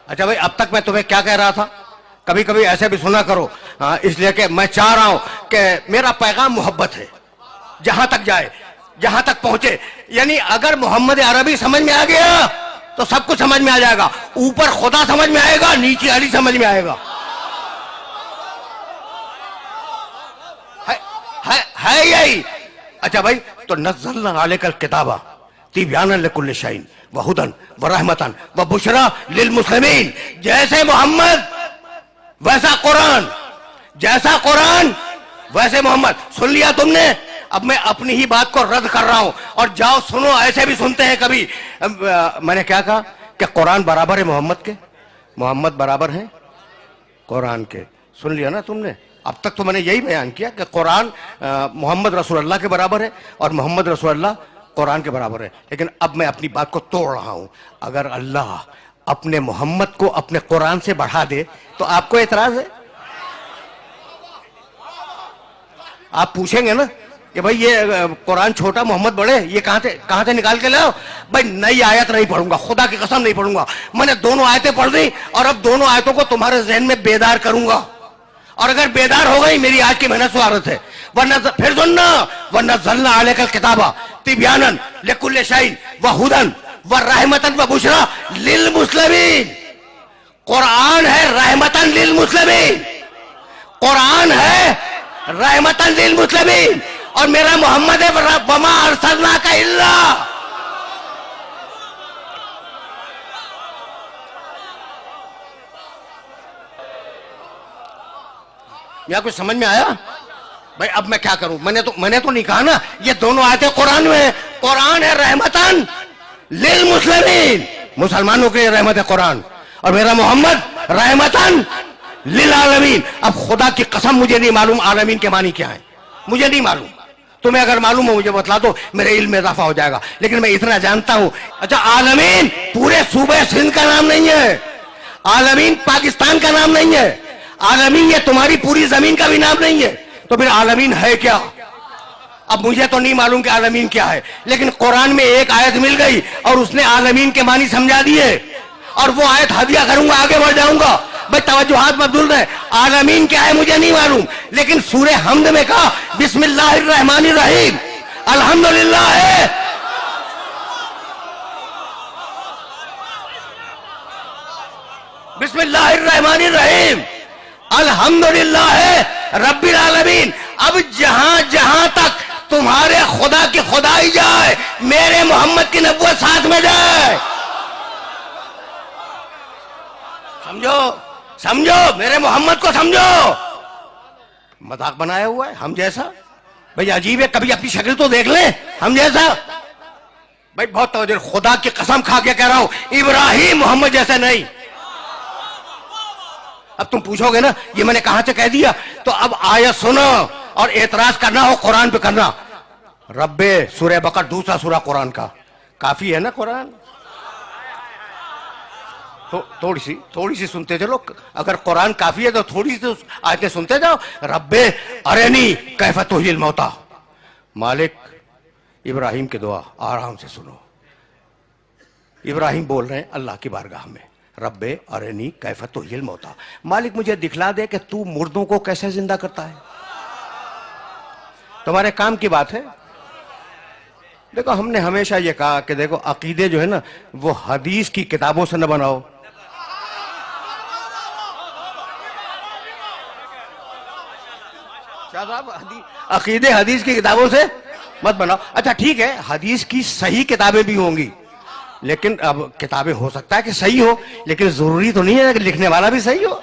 अच्छा भाई, अब तक मैं तुम्हें क्या कह रहा था? कभी कभी ऐसे भी सुना करो, इसलिए कि मैं चाह रहा हूं कि मेरा पैगाम मोहब्बत है, जहां तक जाए, जहां तक पहुंचे। यानी अगर मोहम्मद अरबी समझ में आ गया तो सब कुछ समझ में आ जाएगा। ऊपर खुदा समझ में आएगा, नीचे अली समझ में आएगा। है यही। अच्छा भाई, तो नज़्ज़लना अलैकल किताबा तिब्यानन लिकुल्लि शैइन व हुदन व रहमतन व बुशरा लिल मुस्लिमीन। जैसे मोहम्मद वैसा कुरान, जैसा कुरान वैसे मोहम्मद। सुन लिया तुमने? अब मैं अपनी ही बात को रद्द कर रहा हूं। और जाओ सुनो, ऐसे भी सुनते हैं कभी। मैंने क्या कहा कि कुरान बराबर है मोहम्मद के, मोहम्मद बराबर है कुरान के। सुन लिया ना तुमने? अब तक तो मैंने यही बयान किया कि कुरान मोहम्मद रसूलुल्लाह के बराबर है और मोहम्मद रसूलुल्लाह कुरान के बराबर है। लेकिन अब मैं अपनी बात को तोड़ रहा हूं। अगर अल्लाह अपने मोहम्मद को अपने कुरान से बढ़ा दे तो आपको एतराज है? आप पूछेंगे ना कि भाई ये कुरान छोटा मोहम्मद बड़े, ये कहां से निकाल के लाओ? भाई नई आयत नहीं पढ़ूंगा, खुदा की कसम नहीं पढ़ूंगा। मैंने दोनों आयतें पढ़ दी और अब दोनों आयतों को तुम्हारे जहन में बेदार करूंगा। और अगर बेदार हो गई, मेरी आज की मेहनत स्वागत है। वरना फिर सुनना, वरना नज़्ज़लना अलैकल किताबा तिब्यानन लिकुल्लि शैइन व हुदन व रहमतन व बुशरा लिल मुस्लिमीन। कुरान है रहमतन लिल मुस्लिमीन, कुरान है रहमतन लिल मुस्लिमीन। और मेरा मोहम्मद है वमा अरसलनाका इल्ला। क्या कुछ समझ में आया? भाई अब मैं क्या करूं? मैंने तो नहीं कहा ना, ये दोनों आयतें कुरान में है। कुरान है रहमतन लिल मुस्लिमीन, मुसलमानों के लिए रहमत है कुरान। और मेरा मोहम्मद रहमतन लिल आलमीन। अब खुदा की कसम मुझे नहीं मालूम आलमीन के मानी क्या है, मुझे नहीं मालूम। तुम्हें अगर मालूम हो मुझे बतला दो, मेरे इल्म में इजाफा हो जाएगा। लेकिन मैं इतना जानता हूं। अच्छा, आलमीन पूरे सूबे सिंध का नाम नहीं है, आलमीन पाकिस्तान का नाम नहीं है, आलमीन ये तुम्हारी पूरी जमीन का भी नाम नहीं है। तो फिर आलमीन है क्या? अब मुझे तो नहीं मालूम कि आलमीन क्या है, लेकिन कुरान में एक आयत मिल गई और उसने आलमीन के मानी समझा दिए। और वो आयत हदिया करूंगा, आगे बढ़ जाऊंगा। भाई तवज्जुहात मबदूल है। आलमीन क्या है मुझे नहीं मालूम, लेकिन सूरे हमद में कहा बिस्मिल्लाहिर्रहमानिर्रहीम अल्हम्दुलिल्लाह है। बिस्मिल्लाहिर्रहमानिर्रहीम अल्हम्दुलिल्लाह रब्बिल आलमीन। अब जहां जहां तक तुम्हारे खुदा की खुदाई जाए, मेरे मोहम्मद की नबुव्वत साथ में जाए। समझो, समझो, मेरे मोहम्मद को समझो। मजाक बनाया हुआ है हम जैसा। भाई अजीब है, कभी अपनी शक्ल तो देख ले हम जैसा। भाई बहुत तवज्जो, खुदा की कसम खा के कह रहा हूं, इब्राहिम मोहम्मद जैसा नहीं। अब तुम पूछोगे ना ये मैंने कहां से कह दिया, तो अब आयत सुनो और एतराज करना हो कुरान पे करना। रब्बे सूरह बकर दूसरा सूरा कुरान का, काफी है ना कुरान? तो थोड़ी सी सुनते चलो। अगर कुरान काफी है तो थोड़ी सी आयतें सुनते जाओ। रब्बे अरेनी कैफा तुहिल मौता। मालिक इब्राहिम की दुआ आराम से सुनो। इब्राहिम बोल रहे हैं अल्लाह की बारगाह में, रब्बे अरेनी कैफा तुहिल मौता। मालिक मुझे दिखला दे कि तू मुर्दों को कैसे जिंदा करता है। तुम्हारे काम की बात है। देखो हमने हमेशा ये कहा कि देखो अकीदे जो है ना वो हदीस की किताबों से न बनाओ। क्या साहब, अकीदे हदीस की किताबों से मत बनाओ। अच्छा ठीक है, हदीस की सही किताबें भी होंगी, लेकिन अब किताबें हो सकता है कि सही हो, लेकिन जरूरी तो नहीं है कि लिखने वाला भी सही हो।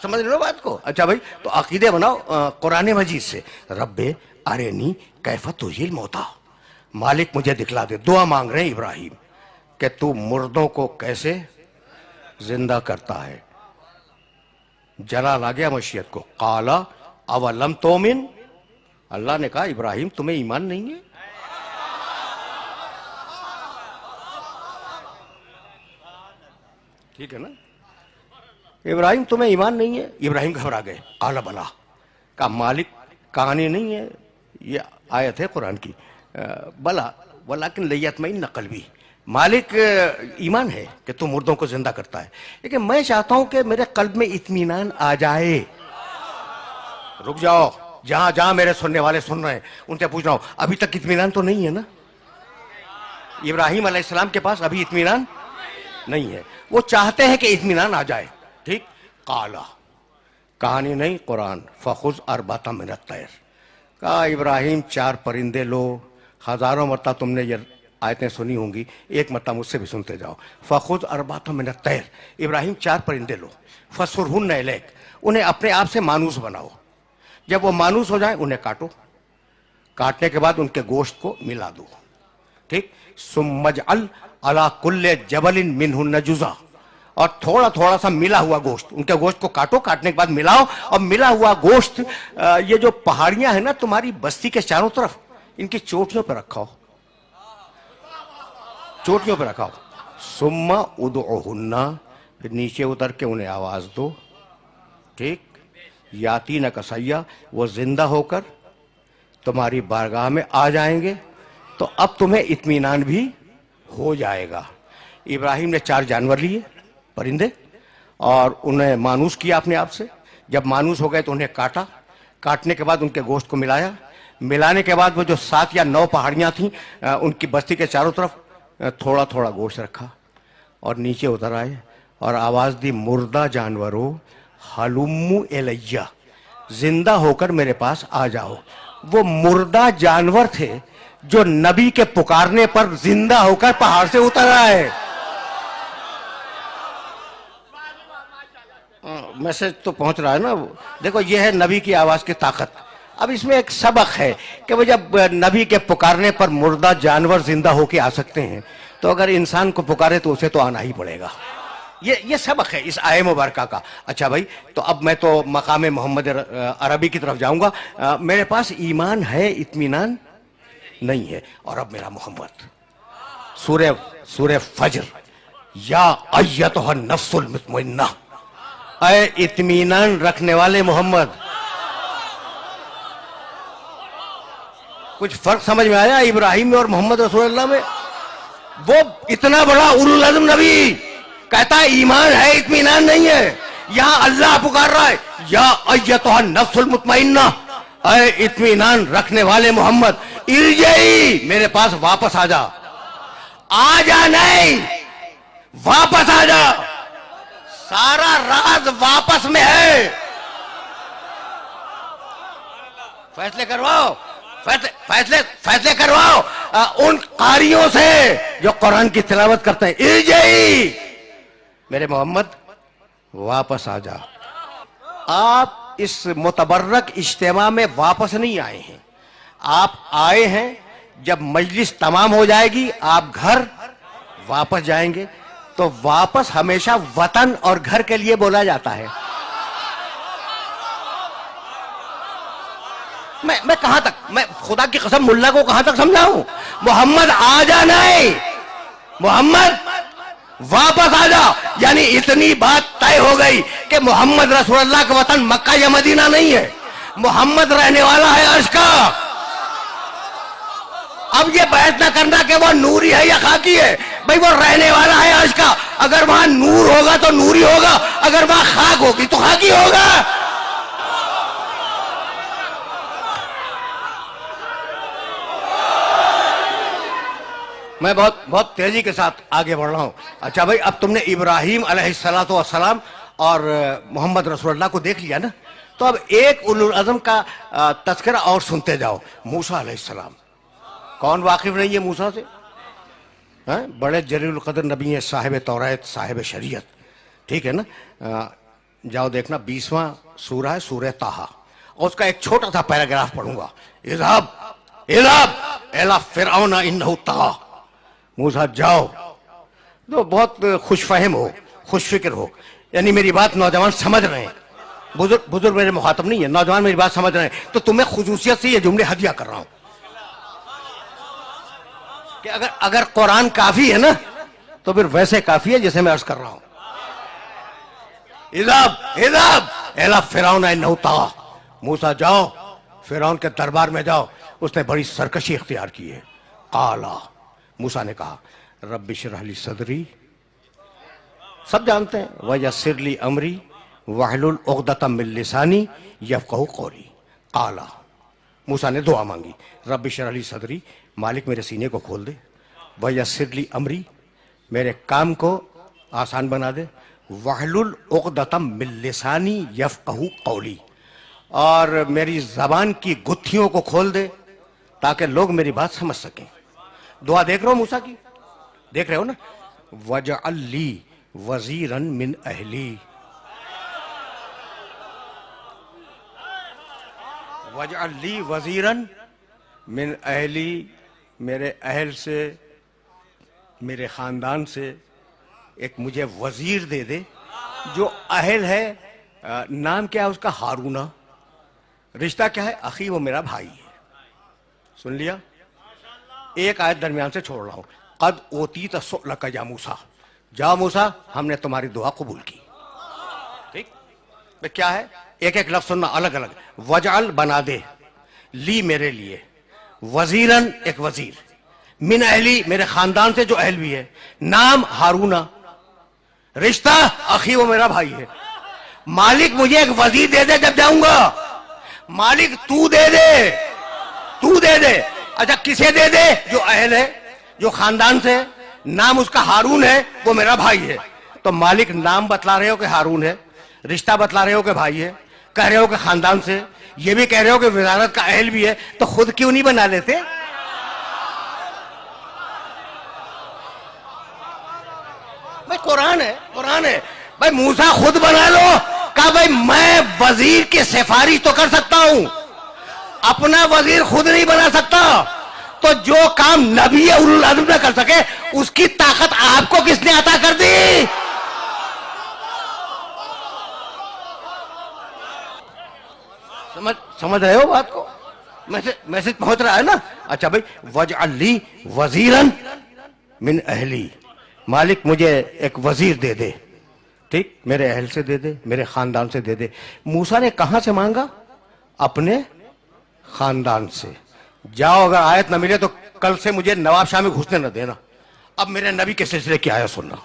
समझ लो बात को। अच्छा भाई, तो अकीदे बनाओ कुरान मजीद से। रब्बे अरेनी कैफा तुहिल मौता, मालिक मुझे दिखला दे। दुआ मांग रहे हैं इब्राहिम कि तू मुर्दों को कैसे जिंदा करता है। जलाल आ गया मशीयत को। काला अवलम तोमिन, अल्लाह ने कहा इब्राहिम तुम्हें ईमान नहीं है? ठीक है ना, इब्राहिम तुम्हें ईमान नहीं है? इब्राहिम घबरा गए। काला बला, का मालिक कहानी नहीं है, ये आयत है कुरान की। बला वलाकिन लयतमईन क़ल्बी, मालिक ईमान है कि तू मुर्दों को जिंदा करता है, लेकिन मैं चाहता हूं कि मेरे कल्ब में इत्मीनान आ जाए। रुक जाओ, जहां जहां मेरे सुनने वाले सुन रहे हैं उनसे पूछ रहा हूं, अभी तक इत्मीनान तो नहीं है ना? इब्राहिम अलैहिस्सलाम के पास अभी इत्मीनान नहीं है, वो चाहते हैं कि इत्मीनान आ जाए। ठीक, काला, कहानी नहीं कुरान, फखुज अरबाता मिनत तैर, कहा इब्राहिम 4 परिंदे लो। हजारों मरतबा तुमने ये आयतें सुनी होंगी, एक मरतबा मुझसे भी सुनते जाओ। फखुज अरबाता मिनत तैर, इब्राहिम 4 परिंदे लो, फसुरहुन्ना इलैक, उन्हें अपने आप से मानूस बनाओ। जब वो मानूस हो जाए उन्हें काटो, काटने के बाद उनके गोश्त को मिला दो। ठीक, सुम्मजअल अला कुल्ले जबलिन मिनहुन्ना जुज़ा, और थोड़ा थोड़ा सा मिला हुआ गोश्त, उनके गोश्त को काटो, काटने के बाद मिलाओ, और मिला हुआ गोश्त ये जो पहाड़ियां हैं ना तुम्हारी बस्ती के चारों तरफ, इनकी चोटियों पर रखाओ, चोटियों पर रखाओ। सुम्मा उदउहुन्ना, फिर नीचे उतर के उन्हें आवाज दो। ठीक, याती न कसैया, वो जिंदा होकर तुम्हारी बारगाह में आ जाएंगे, तो अब तुम्हें इत्मीनान भी हो जाएगा। इब्राहिम ने 4 जानवर लिए, परिंदे, और उन्हें मानूस किया अपने आप से। जब मानूस हो गए तो उन्हें काटा, काटने के बाद उनके गोश्त को मिलाया, मिलाने के बाद वो जो 7 या 9 पहाड़ियां थीं उनकी बस्ती के चारों तरफ थोड़ा थोड़ा गोश्त रखा, और नीचे उतर आए और आवाज दी, मुर्दा जानवरों हलुम्मु इलैया, जिंदा होकर मेरे पास आ जाओ। वो मुर्दा जानवर थे जो नबी के पुकारने पर जिंदा होकर पहाड़ से उतर आए। मैसेज तो पहुंच रहा है ना? देखो, ये है नबी की आवाज की ताकत। अब इसमें एक सबक है कि वो जब नबी के पुकारने पर मुर्दा जानवर जिंदा होके आ सकते हैं, तो अगर इंसान को पुकारे तो उसे तो आना ही पड़ेगा। ये सबक है इस आय मुबारका का। अच्छा भाई, तो अब मैं तो मकाम मोहम्मद अरबी की तरफ जाऊंगा। मेरे पास ईमान है, इत्मीनान नहीं है। और अब मेरा मोहम्मद, सूरह फज्र, या अय्यतुहा नफ्सुल मुतमइन्ना, ऐ इत्मीनान रखने वाले मोहम्मद। कुछ फर्क समझ में आया इब्राहिम में और मोहम्मद रसूलुल्लाह में? वो इतना बड़ा उलुल अज़्म नबी कहता है ईमान है, इत्मीनान नहीं है। यहां अल्लाह पुकार रहा है, या अय्यतुहा नफ्सुल मुतमइन्ना, ऐ इत्मीनान रखने वाले मोहम्मद, इरजई, मेरे पास वापस आ जा। आ जा नहीं, वापस आ जा। सारा राज वापस में है। फैसले करवाओ, फैसले करवाओ उन कारियों से जो कुरान की तिलावत करते हैं। इरजई, मेरे मोहम्मद वापस आ जा। आप इस मुतबर्रक इज्तिमा में वापस नहीं आए हैं, आप आए हैं जब मजलिस तमाम हो जाएगी, आप घर वापस जाएंगे। तो वापस हमेशा वतन और घर के लिए बोला जाता है। मैं कहां तक, मैं खुदा की कसम मुल्ला को कहां तक समझाऊं? मोहम्मद आ जा नहीं, मोहम्मद वापस आ जा। यानी इतनी बात तय हो गई कि मोहम्मद रसूलुल्लाह का वतन मक्का या मदीना नहीं है, मोहम्मद रहने वाला है अर्श का। अब ये बहस ना करना कि वो नूरी है या खाकी है, भाई वो रहने वाला है अर्श का। अगर वहां नूर होगा तो नूरी होगा, अगर वहां खाक होगी तो खाकी होगा। मैं बहुत तेजी के साथ आगे बढ़ रहा हूं। अच्छा भाई, अब तुमने इब्राहिम अलैहिस्सलातु वस्सलाम और मोहम्मद रसूलुल्लाह को देख लिया ना, तो अब एक उलुल अज़म का तज़किरा और सुनते जाओ। मूसा अलैहिस्सलाम, कौन वाकिफ नहीं है मूसा से? बड़े जलील क़द्र नबी हैं, साहिब तौरात, साहिब शरीयत। ठीक है ना? जाओ देखना, 20वां सूरा है, सूरह ताहा, और उसका एक छोटा सा पैराग्राफ पढ़ूंगा। इज़हब इला फ़िरऔन इन्नहु तग़ा, मूसा जाओ। तो बहुत खुशफहम हो, खुशफिक्र हो, यानी मेरी बात नौजवान समझ रहे हैं। बुजुर्ग मेरे मुखातब नहीं है, नौजवान मेरी बात समझ रहे हैं। तो तुम्हें खुसूसियत से ये जुमले हदिया कर रहा हूं कि अगर कुरान काफी है ना, तो फिर वैसे काफी है जैसे मैं अर्ज कर रहा हूं। इज़हब इला फ़िरऔन इन्नहु तग़ा, मूसा जाओ फिरौन के दरबार में जाओ, उसने बड़ी सरकशी इख्तियार की है। काला, मूसा ने कहा रब्बि इश्रह ली सदरी, सब जानते हैं, वयस्सिर ली अमरी वहलुल उक़दतम मिन लिसानी यफ़क़हू क़ौली। काला, मूसा ने दुआ मांगी, रब्बि इश्रह ली सदरी, मालिक मेरे सीने को खोल दे, वयस्सिर ली अमरी, मेरे काम को आसान बना दे, वहलुल उक़दतम मिन लिसानी यफ़क़हू क़ौली, और मेरी जबान की गुत्थियों को खोल दे ताकि लोग मेरी बात समझ सकें। दुआ देख रहे हो मूसा की, देख रहे हो ना, वजअल ली वजीरन मिन अहली, वजअल ली वजीरन मिन अहली, मेरे अहल से, मेरे खानदान से एक मुझे वजीर दे दे। जो अहल है, नाम क्या है उसका? हारूना। रिश्ता क्या है? अखी, वो मेरा भाई है। सुन लिया? एक आयत दरमियान से छोड़ रहा हूं, कद ओती तसुअलका या मूसा, जाओ मूसा, हमने तुम्हारी दुआ कबूल की। ठीक, तो क्या है? एक एक लफ्ज सुनना अलग अलग। वजअल, बना दे, ली, मेरे लिए, वजीरन, एक वजीर, मिन अहली, मेरे खानदान से जो अहल भी है, नाम हारूना, रिश्ता अखी, वो मेरा भाई है। मालिक मुझे एक वजीर दे दे जब जाऊंगा, मालिक तू दे दे, तू दे दे। अच्छा, किसे दे दे? जो अहल है, जो खानदान से, नाम उसका हारून है, वो मेरा भाई है। तो मालिक नाम बतला रहे हो कि हारून है, रिश्ता बतला रहे हो कि भाई है, कह रहे हो कि खानदान से, ये भी कह रहे हो कि विजारत का अहल भी है, तो खुद क्यों नहीं बना लेते? भाई कुरान है, कुरान है भाई। मूसा खुद बना लो, कहा भाई मैं वजीर की सिफारिश तो कर सकता हूं, अपना वजीर खुद नहीं बना सकता। तो जो काम नबी उलुल अज़्म न कर सके, उसकी ताकत आपको किसने अता कर दी? समझ रहे हो बात को? मैसेज पहुंच रहा है ना? अच्छा भाई, वजअल ली वजीरन मिन अहली, मालिक मुझे एक वजीर दे दे। ठीक, मेरे अहल से दे दे, मेरे खानदान से दे दे। मूसा ने कहां से मांगा? अपने खानदान से। जाओ, अगर आयत न मिले तो कल से मुझे नवाब शाह में घुसने न देना। अब मेरे नबी के सिलसिले की आयत सुनना,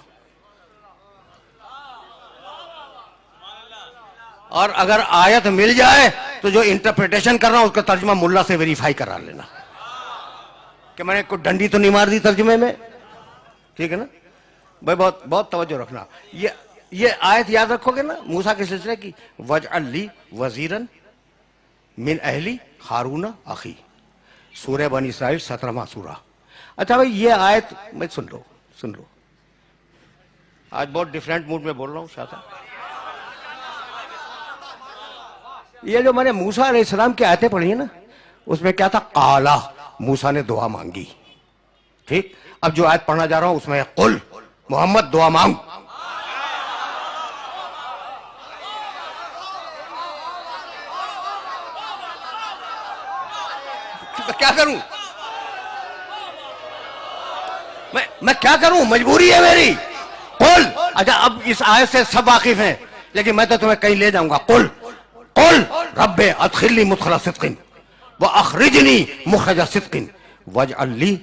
और अगर आयत मिल जाए तो जो इंटरप्रिटेशन कर रहा हूं उसका तर्जुमा मुल्ला से वेरीफाई करा लेना कि मैंने कोई डंडी तो नहीं मार दी तर्जुमे में। ठीक है ना भाई? बहुत बहुत तवज्जो रखना। ये आयत याद रखोगे ना मूसा के सिलसिले की, वजअल ली वजीरन मिन अहली हारूना अखी, सूरह बनी इसराइल 17वां सूरा। अच्छा भाई, ये आयत मैं सुन लो, सुन लो। आज बहुत डिफरेंट मूड में बोल रहा हूं शाह। ये जो मैंने मूसा अलैहिस्सलाम की आयतें पढ़ी है ना, उसमें क्या था? काला, मूसा ने दुआ मांगी। ठीक, अब जो आयत पढ़ना जा रहा हूं उसमें कुल मोहम्मद दुआ मांग। क्या करूं मैं क्या करूं? मजबूरी है मेरी। कुल, अच्छा अब इस आयत से सब वाकिफ हैं, लेकिन मैं तो तुम्हें कहीं ले जाऊंगा। कुल कुल रब्बे अदखिलनी मुदखला सिद्किन व अखरिजनी मुखरज सिद्किन वजअल ली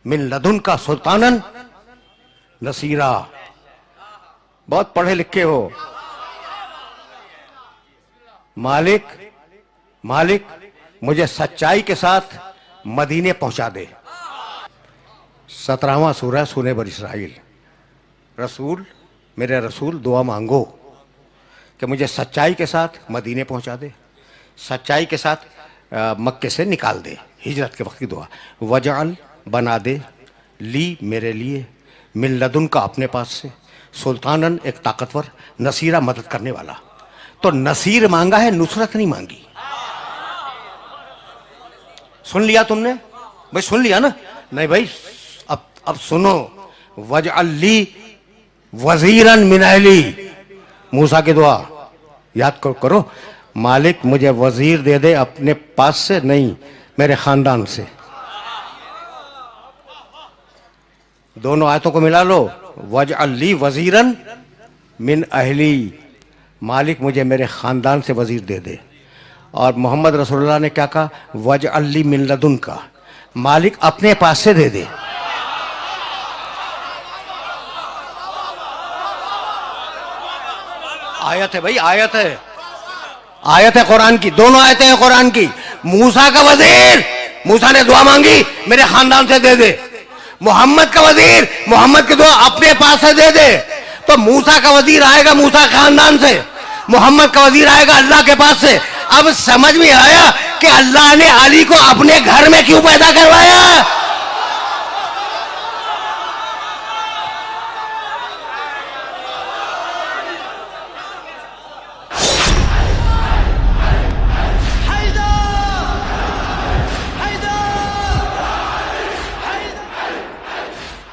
मिन लदुनका सुल्तानन नसीरा। बहुत पढ़े लिखे हो। मालिक, मालिक मुझे सच्चाई के साथ मदीने पहुंचा दे। 17वां सूरह सूरह बनी इसराइल। रसूल, मेरे रसूल दुआ मांगो कि मुझे सच्चाई के साथ मदीने पहुंचा दे, सच्चाई के साथ मक्के से निकाल दे। हिजरत के वक्त की दुआ। वजअल, बना दे, ली, मेरे लिए, मिन लदुन का, अपने पास से, सुल्तानन, एक ताकतवर, नसीरा, मदद करने वाला। तो नसीर मांगा है, नुसरत नहीं मांगी। सुन लिया तुमने भाई? सुन लिया ना? नहीं भाई, अब सुनो। वजअल ली वजीरन मिन अहली, मूसा की दुआ याद करो। मालिक मुझे वजीर दे दे, अपने पास से नहीं, मेरे खानदान से। दोनों आयतों को मिला लो। वजअल ली वजीरन मिन अहली, मालिक मुझे मेरे खानदान से वजीर दे दे। और मोहम्मद रसूलुल्लाह ने क्या कहा? वजअल ली मिन लदुन का, मालिक अपने पास से दे दे। आयत है भाई, आयत है, आयत है कुरान की, दोनों आयतें हैं कुरान की। मूसा का वजीर, मूसा ने दुआ मांगी मेरे खानदान से दे दे। मोहम्मद का वजीर, मोहम्मद की दुआ अपने पास से दे दे। तो मूसा का वजीर आएगा मूसा खानदान से, मोहम्मद का वजीर आएगा अल्लाह के पास से। अब समझ में आया कि अल्लाह ने अली को अपने घर में क्यों पैदा करवाया।